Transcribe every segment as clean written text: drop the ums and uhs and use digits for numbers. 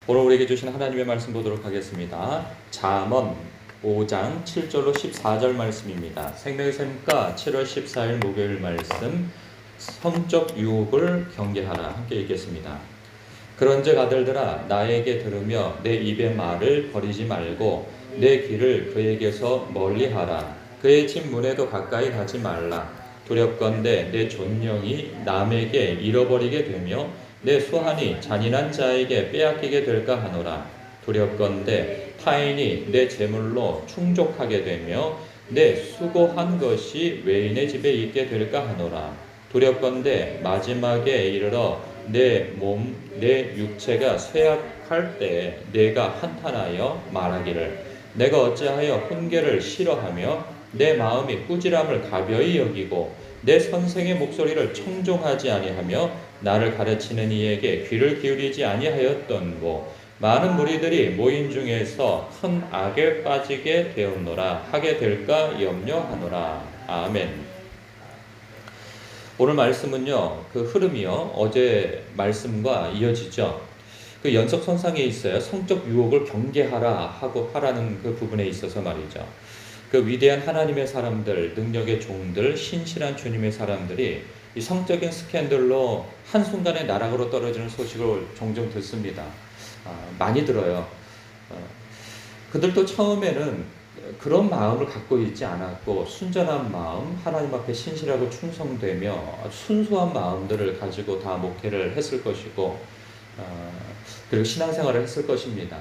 오늘 우리에게 주신 하나님의 말씀 보도록 하겠습니다. 잠언 5장 7절로 14절 말씀입니다. 생명의 샘가 7월 14일 목요일 말씀, 성적 유혹을 경계하라. 함께 읽겠습니다. 그런즉 아들들아, 나에게 들으며 내 입의 말을 버리지 말고 내 귀를 그에게서 멀리하라. 그의 집 문에도 가까이 가지 말라. 두렵건대 내 존령이 남에게 잃어버리게 되며 내 수한이 잔인한 자에게 빼앗기게 될까 하노라. 두렵건대 타인이 내 재물로 충족하게 되며 내 수고한 것이 외인의 집에 있게 될까 하노라. 두렵건대 마지막에 이르러 내 몸, 내 육체가 쇠약할 때 내가 한탄하여 말하기를 내가 어찌하여 훈계를 싫어하며 내 마음이 꾸지람을 가벼이 여기고 내 선생의 목소리를 청종하지 아니하며 나를 가르치는 이에게 귀를 기울이지 아니하였던고. 많은 무리들이 모인 중에서 큰 악에 빠지게 되었노라. 하게 될까 염려하노라. 아멘. 오늘 말씀은요, 그 흐름이요, 어제 말씀과 이어지죠. 그 연속선상에 있어요. 성적 유혹을 경계하라 하고 하라는 그 부분에 있어서 말이죠. 그 위대한 하나님의 사람들, 능력의 종들, 신실한 주님의 사람들이 이 성적인 스캔들로 한순간에 나락으로 떨어지는 소식을 종종 듣습니다. 많이 들어요. 그들도 처음에는 그런 마음을 갖고 있지 않았고 순전한 마음, 하나님 앞에 신실하고 충성되며 순수한 마음들을 가지고 다 목회를 했을 것이고 그리고 신앙생활을 했을 것입니다.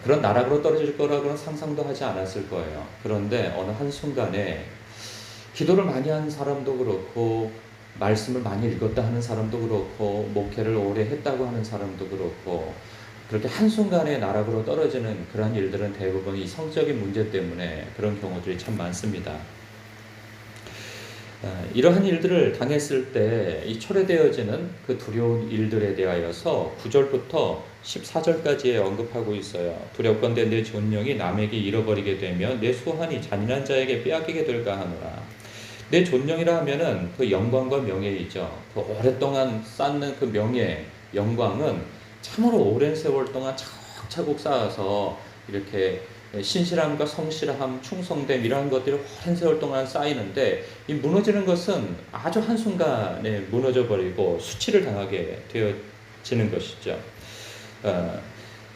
그런 나락으로 떨어질 거라고는 상상도 하지 않았을 거예요. 그런데 어느 한순간에 기도를 많이 한 사람도 그렇고 말씀을 많이 읽었다 하는 사람도 그렇고 목회를 오래 했다고 하는 사람도 그렇고 그렇게 한순간에 나락으로 떨어지는 그런 일들은 대부분 이 성적인 문제 때문에 그런 경우들이 참 많습니다. 이러한 일들을 당했을 때 이 초래되어지는 그 두려운 일들에 대하여서 9절부터 14절까지에 언급하고 있어요. 두렵건대 내 존령이 남에게 잃어버리게 되며 내 수한이 잔인한 자에게 빼앗기게 될까 하노라. 내 존령이라 하면은 그 영광과 명예이죠. 그 오랫동안 쌓는 그 명예, 영광은 참으로 오랜 세월 동안 차곡차곡 쌓아서 이렇게 신실함과 성실함, 충성됨 이런 것들이 오랜 세월 동안 쌓이는데 이 무너지는 것은 아주 한순간에 무너져 버리고 수치를 당하게 되어지는 것이죠.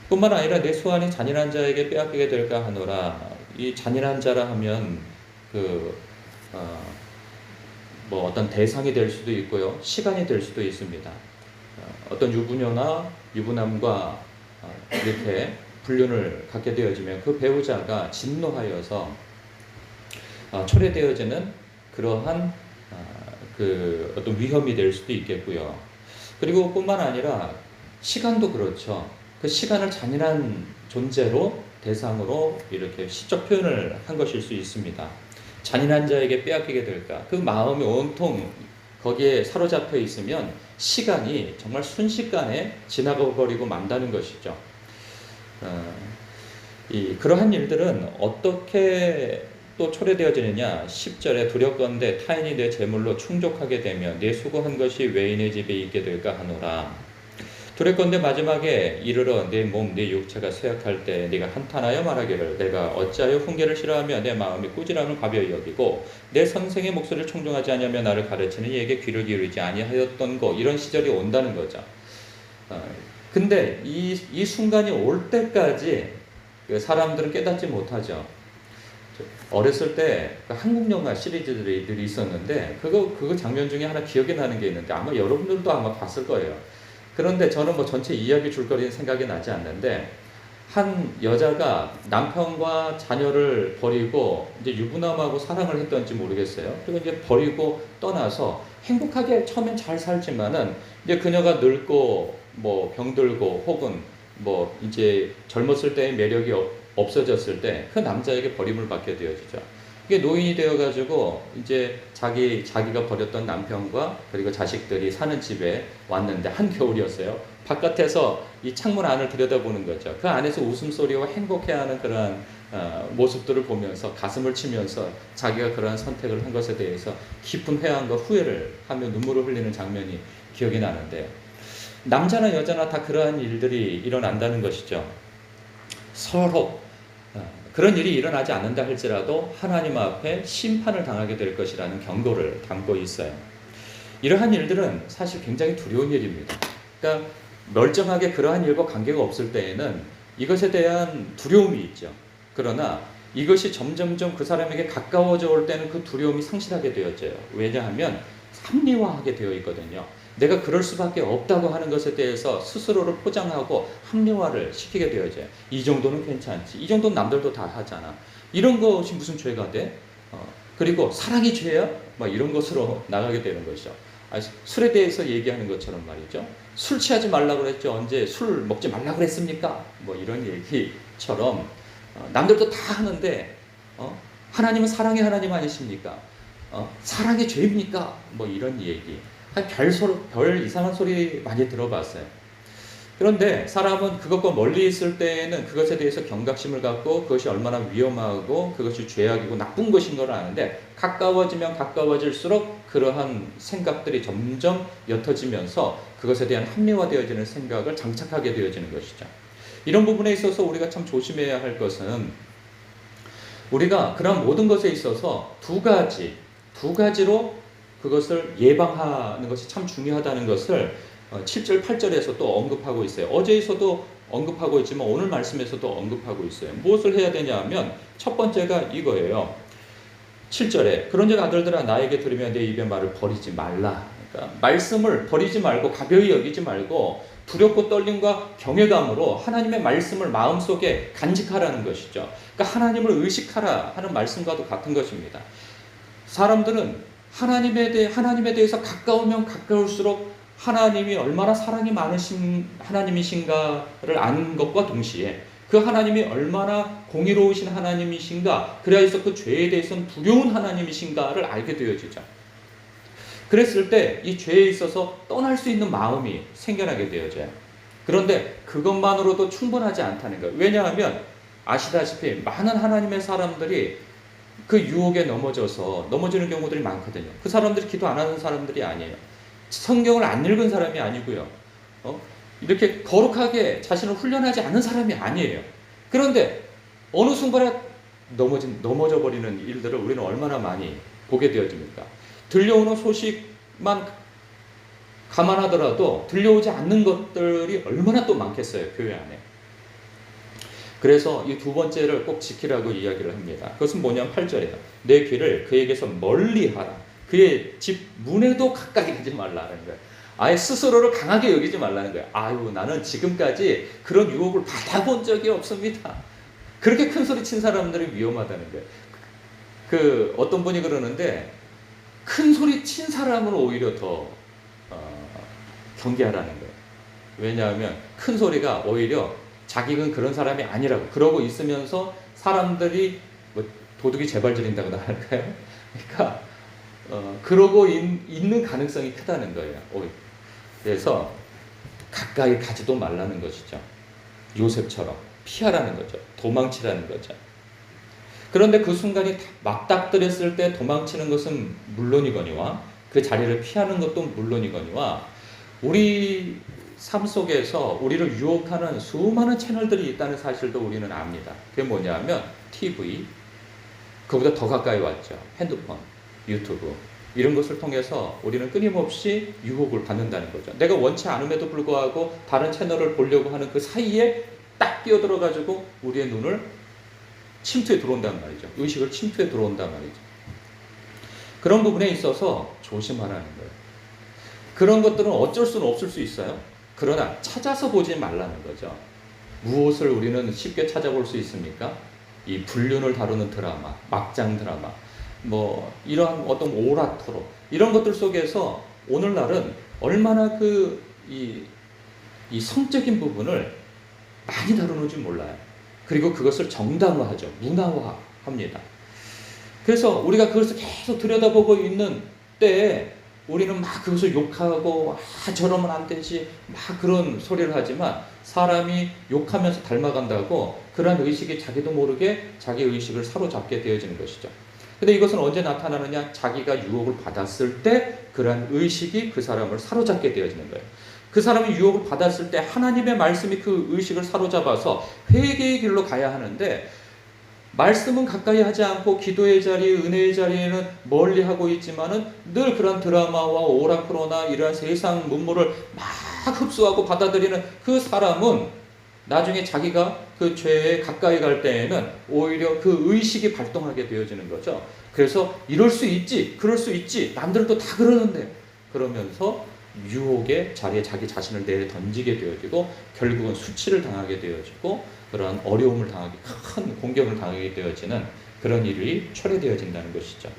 뿐만 아니라 내 수완이 잔인한 자에게 빼앗기게 될까 하노라. 이 잔인한 자라 하면 뭐 어떤 대상이 될 수도 있고요, 시간이 될 수도 있습니다. 어떤 유부녀나 유부남과 이렇게 불륜을 갖게 되어지면 그 배우자가 진노하여서 초래되어지는 그러한 그 어떤 위험이 될 수도 있겠고요. 그리고 뿐만 아니라 시간도 그렇죠. 그 시간을 잔인한 존재로 대상으로 이렇게 시적 표현을 한 것일 수 있습니다. 잔인한 자에게 빼앗기게 될까? 그 마음이 온통 거기에 사로잡혀 있으면 시간이 정말 순식간에 지나가 버리고 만다는 것이죠. 그러한 일들은 어떻게 또 초래되어지느냐? 10절에 두렵건대 타인이 내 재물로 충족하게 되며 내 수고한 것이 외인의 집에 있게 될까 하노라. 두렵건대 마지막에 이르러 내 몸, 내 육체가 쇠약할 때 네가 한탄하여 말하기를 내가 어찌하여 훈계를 싫어하며 내 마음이 꾸지람을 가벼이 여기고 내 선생의 목소리를 청종하지 아니하며 나를 가르치는 이에게 귀를 기울이지 아니하였던 거, 이런 시절이 온다는 거죠. 근데 이 순간이 올 때까지 사람들은 깨닫지 못하죠. 어렸을 때 한국 영화 시리즈들이 있었는데 그거 장면 중에 하나 기억이 나는 게 있는데 아마 여러분들도 아마 봤을 거예요. 그런데 저는 뭐 전체 이야기 줄거리는 생각이 나지 않는데 한 여자가 남편과 자녀를 버리고 이제 유부남하고 사랑을 했던지 모르겠어요. 그리고 이제 버리고 떠나서 행복하게 처음엔 잘 살지만은 이제 그녀가 늙고 뭐 병들고 혹은 뭐 이제 젊었을 때의 매력이 없어졌을 때 그 남자에게 버림을 받게 되어지죠. 이게 노인이 되어가지고 이제 자기가 버렸던 남편과 그리고 자식들이 사는 집에 왔는데 한겨울이었어요. 바깥에서 이 창문 안을 들여다보는 거죠. 그 안에서 웃음소리와 행복해하는 그러한 모습들을 보면서 가슴을 치면서 자기가 그러한 선택을 한 것에 대해서 깊은 회한과 후회를 하며 눈물을 흘리는 장면이 기억이 나는데 남자나 여자나 다 그러한 일들이 일어난다는 것이죠. 서로 그런 일이 일어나지 않는다 할지라도 하나님 앞에 심판을 당하게 될 것이라는 경고를 담고 있어요. 이러한 일들은 사실 굉장히 두려운 일입니다. 그러니까 멀쩡하게 그러한 일과 관계가 없을 때에는 이것에 대한 두려움이 있죠. 그러나 이것이 점점점 그 사람에게 가까워져 올 때는 그 두려움이 상실하게 되어져요. 왜냐하면 합리화하게 되어 있거든요. 내가 그럴 수밖에 없다고 하는 것에 대해서 스스로를 포장하고 합리화를 시키게 되어져요. 이 정도는 괜찮지. 이 정도는 남들도 다 하잖아. 이런 것이 무슨 죄가 돼? 그리고 사랑이 죄야? 막 이런 것으로 나가게 되는 것이죠. 술에 대해서 얘기하는 것처럼 말이죠. 술 취하지 말라고 그랬죠. 언제 술 먹지 말라고 그랬습니까? 뭐 이런 얘기처럼 남들도 다 하는데 하나님은 사랑의 하나님 아니십니까? 사랑이 죄입니까? 뭐 이런 얘기. 별 이상한 소리 많이 들어봤어요. 그런데 사람은 그것과 멀리 있을 때에는 그것에 대해서 경각심을 갖고 그것이 얼마나 위험하고 그것이 죄악이고 나쁜 것인 걸 아는데 가까워지면 가까워질수록 그러한 생각들이 점점 옅어지면서 그것에 대한 합리화되어지는 생각을 장착하게 되어지는 것이죠. 이런 부분에 있어서 우리가 참 조심해야 할 것은 우리가 그런 모든 것에 있어서 두 가지로 그것을 예방하는 것이 참 중요하다는 것을 7절, 8절에서 또 언급하고 있어요. 어제에서도 언급하고 있지만 오늘 말씀에서도 언급하고 있어요. 무엇을 해야 되냐 하면 첫 번째가 이거예요. 7절에 그런즉 아들들아 나에게 들으며 내 입의 말을 버리지 말라. 그러니까 말씀을 버리지 말고 가벼이 여기지 말고 두렵고 떨림과 경외감으로 하나님의 말씀을 마음속에 간직하라는 것이죠. 그러니까 하나님을 의식하라 하는 말씀과도 같은 것입니다. 사람들은 하나님에 대해서 가까우면 가까울수록 하나님이 얼마나 사랑이 많으신 하나님이신가를 아는 것과 동시에 그 하나님이 얼마나 공의로우신 하나님이신가, 그래서 그 죄에 대해서는 두려운 하나님이신가를 알게 되어지죠. 그랬을 때 이 죄에 있어서 떠날 수 있는 마음이 생겨나게 되어져요. 그런데 그것만으로도 충분하지 않다는 거예요. 왜냐하면 아시다시피 많은 하나님의 사람들이 그 유혹에 넘어지는 경우들이 많거든요. 그 사람들이 기도 안 하는 사람들이 아니에요. 성경을 안 읽은 사람이 아니고요. 이렇게 거룩하게 자신을 훈련하지 않은 사람이 아니에요. 그런데 어느 순간에 넘어져 버리는 일들을 우리는 얼마나 많이 보게 되어집니까? 들려오는 소식만 감안하더라도 들려오지 않는 것들이 얼마나 또 많겠어요, 교회 안에. 그래서 이 두 번째를 꼭 지키라고 이야기를 합니다. 그것은 뭐냐면 8절이에요. 내 귀를 그에게서 멀리 하라. 그의 집 문에도 가까이 가지 말라는 거예요. 아예 스스로를 강하게 여기지 말라는 거예요. 아유, 나는 지금까지 그런 유혹을 받아본 적이 없습니다. 그렇게 큰 소리 친 사람들이 위험하다는 거예요. 어떤 분이 그러는데 큰 소리 친 사람은 오히려 더 경계하라는 거예요. 왜냐하면 큰 소리가 오히려 자기는 그런 사람이 아니라고 그러고 있으면서 사람들이 도둑이 재발질린다고 할까요? 그러니까 그러고 있는 가능성이 크다는 거예요. 그래서 가까이 가지도 말라는 것이죠. 요셉처럼 피하라는 거죠. 도망치라는 거죠. 그런데 그 순간이 맞닥뜨렸을 때 도망치는 것은 물론이거니와 그 자리를 피하는 것도 물론이거니와 우리 삶 속에서 우리를 유혹하는 수많은 채널들이 있다는 사실도 우리는 압니다. 그게 뭐냐면 TV, 그보다 더 가까이 왔죠. 핸드폰, 유튜브 이런 것을 통해서 우리는 끊임없이 유혹을 받는다는 거죠. 내가 원치 않음에도 불구하고 다른 채널을 보려고 하는 그 사이에 딱 끼어들어가지고 우리의 눈을 침투에 들어온단 말이죠. 의식을 침투에 들어온단 말이죠. 그런 부분에 있어서 조심하라는 거예요. 그런 것들은 어쩔 수는 없을 수 있어요. 그러나 찾아서 보지 말라는 거죠. 무엇을 우리는 쉽게 찾아볼 수 있습니까? 이 불륜을 다루는 드라마, 막장 드라마, 뭐 이러한 어떤 오라토로 이런 것들 속에서 오늘날은 얼마나 이 성적인 부분을 많이 다루는지 몰라요. 그리고 그것을 정당화하죠. 문화화합니다. 그래서 우리가 그것을 계속 들여다보고 있는 때에 우리는 막 그것을 욕하고 저러면 안 되지 막 그런 소리를 하지만 사람이 욕하면서 닮아간다고 그런 의식이 자기도 모르게 자기 의식을 사로잡게 되어지는 것이죠. 근데 이것은 언제 나타나느냐? 자기가 유혹을 받았을 때 그러한 의식이 그 사람을 사로잡게 되어지는 거예요. 그 사람이 유혹을 받았을 때 하나님의 말씀이 그 의식을 사로잡아서 회개의 길로 가야 하는데, 말씀은 가까이 하지 않고 기도의 자리, 은혜의 자리에는 멀리 하고 있지만은 늘 그런 드라마와 오라크로나 이러한 세상 문물을 막 흡수하고 받아들이는 그 사람은 나중에 자기가 그 죄에 가까이 갈 때에는 오히려 그 의식이 발동하게 되어지는 거죠. 그래서 이럴 수 있지, 그럴 수 있지, 남들도 다 그러는데, 그러면서 유혹의 자리에 자기 자신을 내려 던지게 되어지고 결국은 수치를 당하게 되어지고 그러한 어려움을 당하게, 큰 공격을 당하게 되어지는 그런 일이 초래되어진다는 것이죠.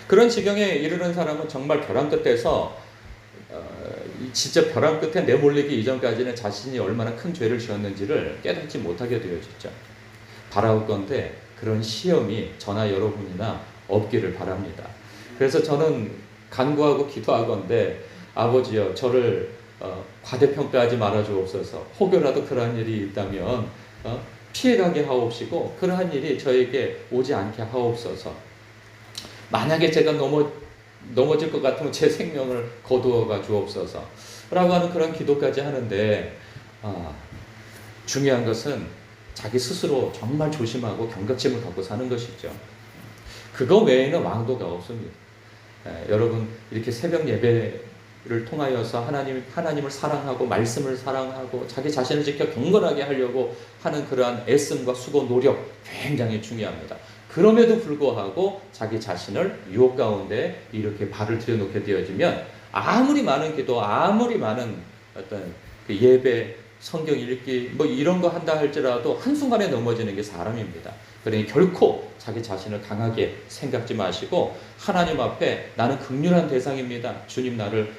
그런 지경에 이르는 사람은 정말 벼랑 끝에서 진짜 벼랑 끝에 내몰리기 이전까지는 자신이 얼마나 큰 죄를 지었는지를 깨닫지 못하게 되어지죠. 바라옵건대 그런 시험이 저나 여러분이나 없기를 바랍니다. 그래서 저는 간구하고 기도하건대 아버지여 저를 과대평가하지 말아 주옵소서. 혹여라도 그러한 일이 있다면 피해가게 하옵시고 그러한 일이 저에게 오지 않게 하옵소서. 만약에 제가 넘어질 것 같으면 제 생명을 거두어가 주옵소서 라고 하는 그런 기도까지 하는데, 중요한 것은 자기 스스로 정말 조심하고 경각심을 갖고 사는 것이죠. 그거 외에는 왕도가 없습니다. 여러분 이렇게 새벽 예배를 통하여서 하나님을 사랑하고 말씀을 사랑하고 자기 자신을 지켜 경건하게 하려고 하는 그러한 애씀과 수고 노력 굉장히 중요합니다. 그럼에도 불구하고 자기 자신을 유혹 가운데 이렇게 발을 들여놓게 되어지면 아무리 많은 기도, 아무리 많은 어떤 그 예배, 성경 읽기 뭐 이런 거 한다 할지라도 한순간에 넘어지는 게 사람입니다. 그러니 결코 자기 자신을 강하게 생각지 마시고 하나님 앞에 나는 긍휼한 대상입니다. 주님 나를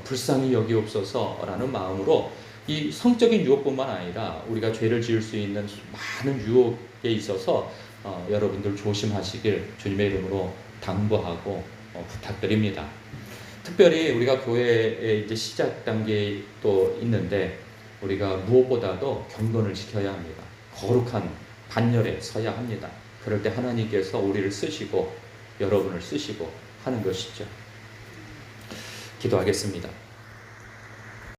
불쌍히 여기옵소서라는 마음으로 이 성적인 유혹뿐만 아니라 우리가 죄를 지을 수 있는 많은 유혹에 있어서 여러분들 조심하시길 주님의 이름으로 당부하고 부탁드립니다. 특별히 우리가 교회의 이제 시작 단계에 또 있는데 우리가 무엇보다도 경건을 지켜야 합니다. 거룩한 반열에 서야 합니다. 그럴 때 하나님께서 우리를 쓰시고 여러분을 쓰시고 하는 것이죠. 기도하겠습니다.